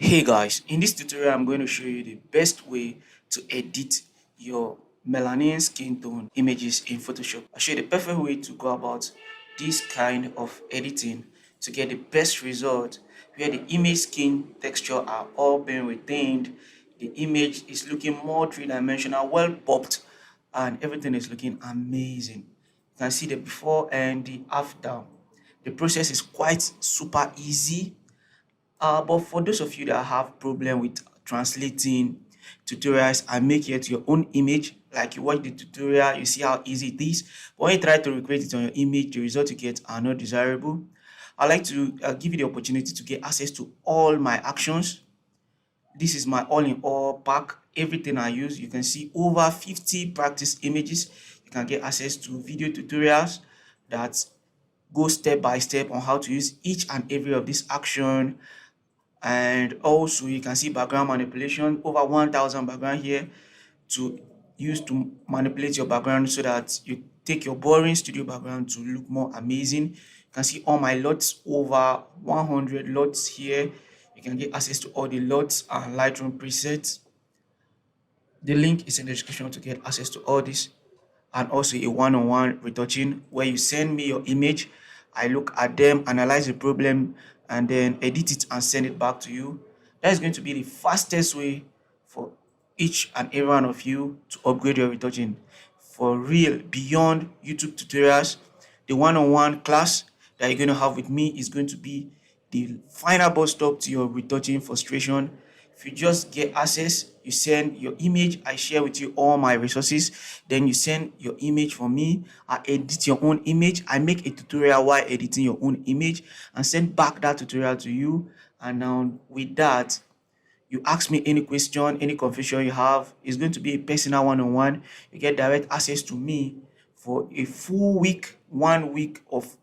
Hey guys, in this tutorial I'm going to show you the best way to edit your melanin skin tone images in Photoshop. I'll show you the perfect way to go about this kind of editing to get the best result where the image skin texture are all being retained, the image is looking more three-dimensional, well popped, and everything is looking amazing. You can see the before and the after. The process is quite super easy, but for those of you that have problem with translating tutorials and make it your own image, like you watch the tutorial, you see how easy it is. But when you try to recreate it on your image, the result you get are not desirable. I like to give you the opportunity to get access to all my actions. This is my all-in-all pack. Everything I use, you can see over 50 practice images. You can get access to video tutorials that go step by step on how to use each and every of this action, and also you can see background manipulation, over 1000 background here to use to manipulate your background so that you take your boring studio background to look more amazing. You can see all my lots, over 100 lots here. You can get access to all the lots and Lightroom presets. The link is in the description to get access to all this, and also a one-on-one retouching where you send me your image, I look at them, analyze the problem, and then edit it and send it back to you. That is going to be the fastest way for each and every one of you to upgrade your retouching for real, beyond YouTube tutorials. The one-on-one class that you're going to have with me is going to be the final bus stop to your retouching frustration. If you just get access, you send your image, I share with you all my resources, then you send your image for me, I edit your own image, I make a tutorial while editing your own image and send back that tutorial to you. And now with that, you ask me any question, any confusion you have, it's going to be a personal one-on-one. You get direct access to me for a full week, 1 week of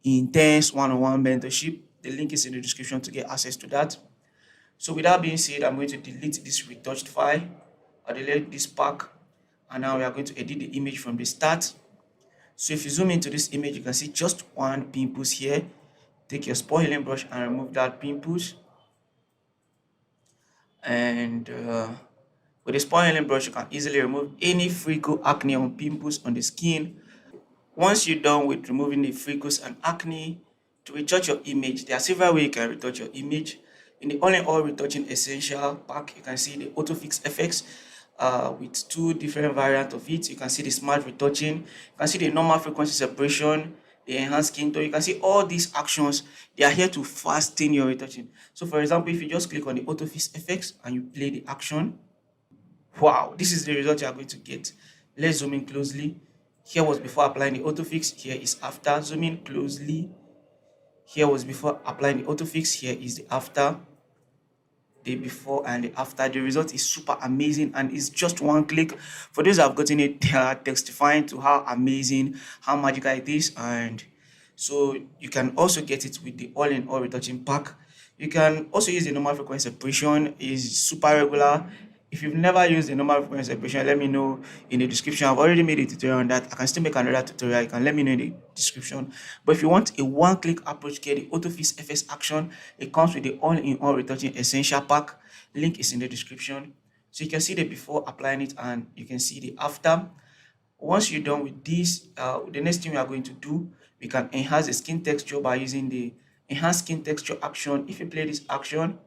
intense one-on-one mentorship. The link is in the description to get access to that. So with that being said, I'm going to delete this retouched file. I'll delete this pack, and now we are going to edit the image from the start. So if you zoom into this image, you can see just one pimples here. Take your spot healing brush and remove that pimples. And with the spot healing brush, you can easily remove any freckle, acne, or pimples on the skin. Once you're done with removing the freckles and acne, to retouch your image, there are several ways you can retouch your image. In the all-in-all retouching essential pack, you can see the auto fix effects with two different variants of it. You can see the smart retouching, you can see the normal frequency separation, the enhanced skin tone. You can see all these actions, they are here to fasten your retouching. So for example, if you just click on the auto fix effects and you play the action, wow, this is the result you are going to get. Let's zoom in closely. Here was before applying the auto fix, here is after. Zoom in closely. Here was before applying the auto fix, here is the after. The before and the after. The result is super amazing and it's just one click. For those who have gotten it, they are testifying to how amazing, how magical it is. And so you can also get it with the all-in-all retouching pack. You can also use the normal frequency separation, is super regular. If you've never used the normal frequency separation, let me know in the description. I've already made a tutorial on that. I can still make another tutorial. You can let me know in the description. But if you want a one-click approach, get the AutoFix FS action. It comes with the all-in-all retouching essential pack. Link is in the description. So you can see the before applying it and you can see the after. Once you're done with this, the next thing we are going to do, we can enhance the skin texture by using the enhance skin texture action. If you play this action,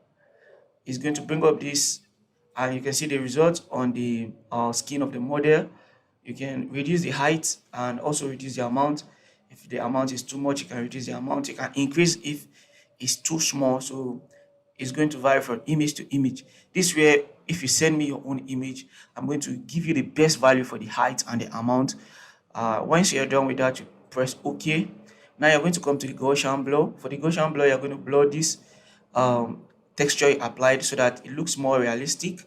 it's going to bring up this and you can see the results on the skin of the model. You can reduce the height and also reduce the amount. If the amount is too much, you can reduce the amount. You can increase if it's too small. So it's going to vary from image to image. This way, if you send me your own image, I'm going to give you the best value for the height and the amount. Once you're done with that, you press OK. Now you're going to come to the Gaussian blur. For the Gaussian blur, you're going to blur this um, texture you applied so that it looks more realistic.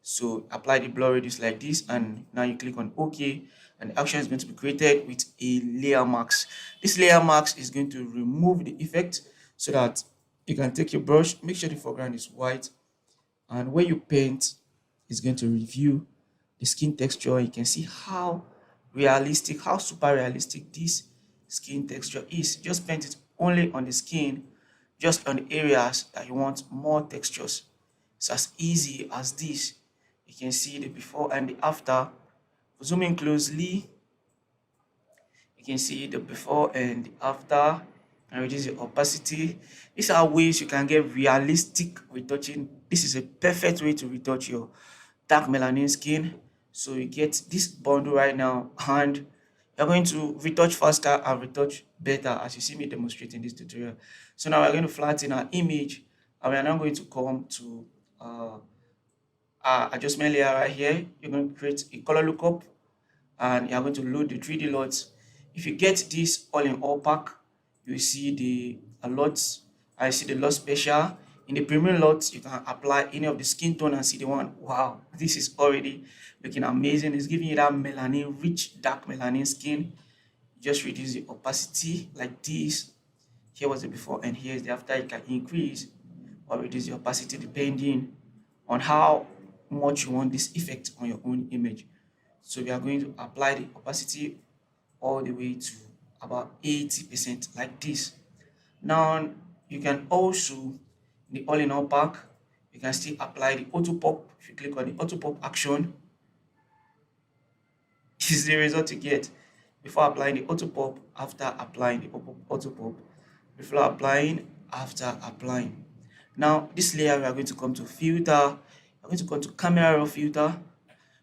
So apply the blur radius like this, and now you click on OK, and the action is going to be created with a layer mask. This layer mask is going to remove the effect so that you can take your brush, make sure the foreground is white, and when you paint, it's going to review the skin texture. You can see how realistic, how super realistic this skin texture is. Just paint it only on the skin. just on the areas that you want more textures. It's as easy as this. You can see the before and the after. Zoom in closely, you can see the before and the after, and reduce the opacity. These are ways you can get realistic retouching. This is a perfect way to retouch your dark melanin skin. So you get this bundle right now, and you're going to retouch faster and retouch better, as you see me demonstrating this tutorial. So now we're going to flatten our image, and we're now going to come to our adjustment layer right here. You're going to create a color lookup, and you're going to load the 3D LUTs. If you get this all in all pack, you will see the LUTs. I see the LUT special. In the premium LUTs, you can apply any of the skin tone and see the one. Wow, this is already looking amazing. It's giving you that melanin, rich, dark melanin skin. Just reduce the opacity like this. Here was the before and here is the after. You can increase or reduce the opacity depending on how much you want this effect on your own image. So we are going to apply the opacity all the way to about 80% like this. Now you can also, in the all-in-all pack, you can still apply the auto pop. If you click on the auto pop action, this is the result you get before applying the auto pop, after applying the auto pop, before applying, after applying. Now this layer we are going to come to filter, we're going to come to camera raw filter.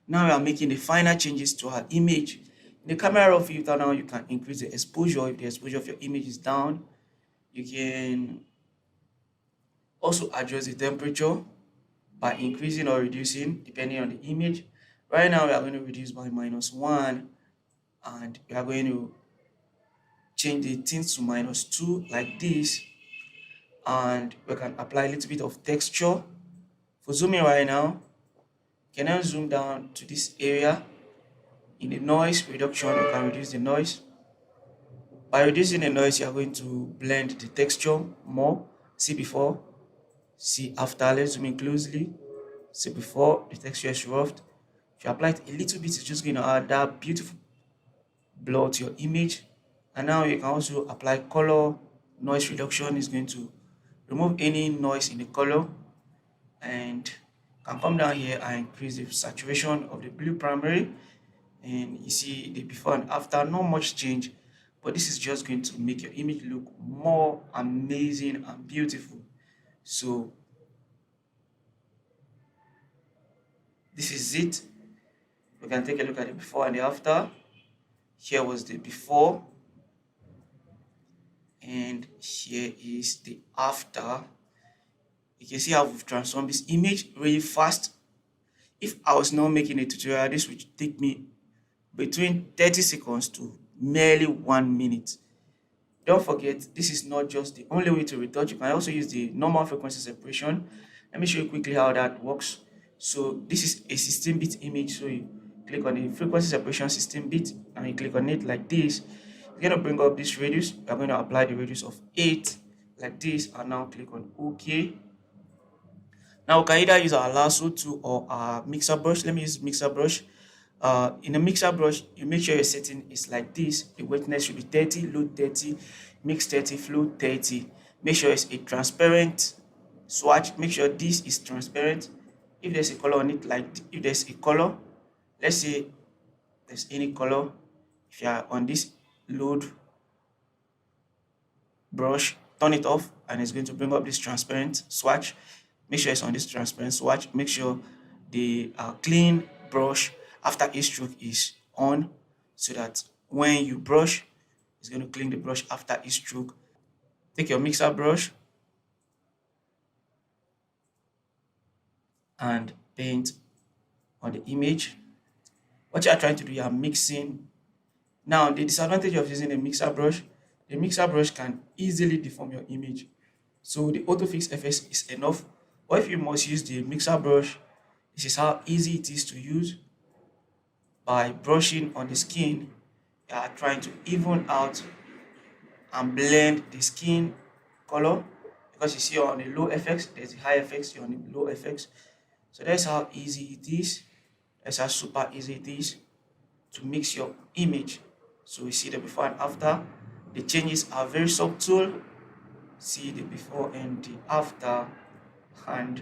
Now we are making the final changes to our image. In the camera raw filter, now you can increase the exposure if the exposure of your image is down. You can also adjust the temperature by increasing or reducing depending on the image. Right now we are going to reduce by -1, and we are going to change the tint to -2 like this, and we can apply a little bit of texture. For zooming right now, you can now zoom down to this area. In the noise reduction, you can reduce the noise. By reducing the noise, you are going to blend the texture more. See before, see after. Let's zoom in closely. See before, the texture is roughed. If you apply it a little bit, it's just going to add that beautiful blur to your image. And now you can also apply color. Noise reduction is going to remove any noise in the color, and can come down here and increase the saturation of the blue primary, and you see the before and after. Not much change, but this is just going to make your image look more amazing and beautiful. So this is it. We can take a look at the before and the after. Here was the before, and here is the after. You can see how we've transformed this image really fast. If I was not making a tutorial, this would take me between 30 seconds to merely 1 minute. Don't forget, this is not just the only way to retouch. You can also use the normal frequency separation. Let me show you quickly how that works. So this is a 16-bit image. So you click on the frequency separation 16-bit and you click on it like this. It's going to bring up this radius. We're going to apply the radius of 8 like this, and now click on OK. Now we can either use our lasso tool or our mixer brush. Let me use mixer brush. In the mixer brush, you make sure your setting is like this. The wetness should be 30, load 30, mix 30, flow 30. Make sure it's a transparent swatch. Make sure this is transparent. If there's a color on it, like if there's a color, let's say there's any color, if you are on this load brush, turn it off and it's going to bring up this transparent swatch. Make sure it's on this transparent swatch. Make sure the clean brush after each stroke is on, so that when you brush, it's going to clean the brush after each stroke. Take your mixer brush and paint on the image. What you are trying to do, you are mixing. Now, the disadvantage of using a mixer brush, the mixer brush can easily deform your image. So the autofix FS is enough. Or if you must use the mixer brush, this is how easy it is to use. By brushing on the skin, you are trying to even out and blend the skin color, because you see on the low effects, there's the high effects, you're on the low effects. So that's how easy it is. That's how super easy it is to mix your image. So we see the before and after. The changes are very subtle. see the before and the after. And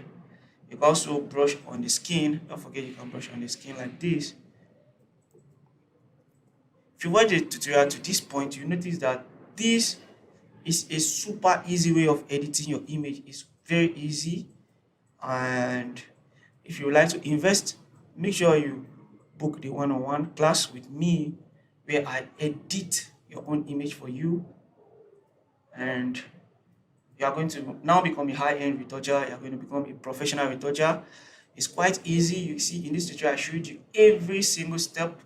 you can also brush on the skin. Don't forget you can brush on the skin like this. If you watch the tutorial to this point, you notice that this is a super easy way of editing your image. It's very easy. And if you would like to invest, make sure you book the one-on-one class with me where I edit your own image for you, and you are going to now become a high-end retoucher. You are going to become a professional retoucher. It's quite easy. You see, in this tutorial, I showed you every single step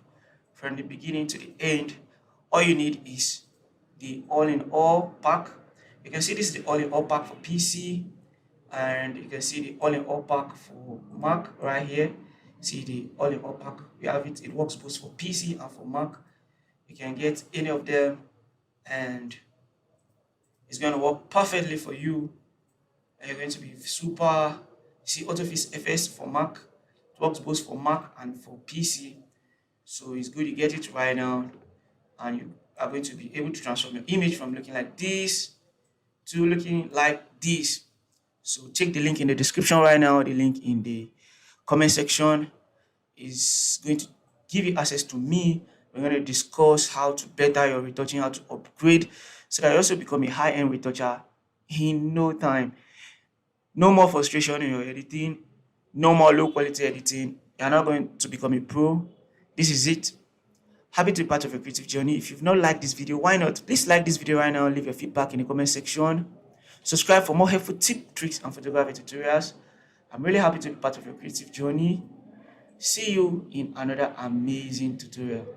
from the beginning to the end. All you need is the all-in-all pack. You can see this is the all-in-all pack for PC, and you can see the all-in-all pack for Mac right here. See the all-in-all pack. We have it. It works both for PC and for Mac. You can get any of them, and it's going to work perfectly for you. And you're going to be super. See, AutoFix FS for Mac. It works both for Mac and for PC. So it's good you get it right now, and you are going to be able to transform your image from looking like this to looking like this. So check the link in the description right now. The link in the comment section is going to give you access to me. We're going to discuss how to better your retouching, how to upgrade so that you also become a high-end retoucher in no time. No more frustration in your editing, no more low quality editing. You're not going to become a pro. This is it. Happy to be part of your creative journey. If you've not liked this video, why not? Please like this video right now. Leave your feedback in the comment section. Subscribe for more helpful tips, tricks, and photography tutorials. I'm really happy to be part of your creative journey. See you in another amazing tutorial.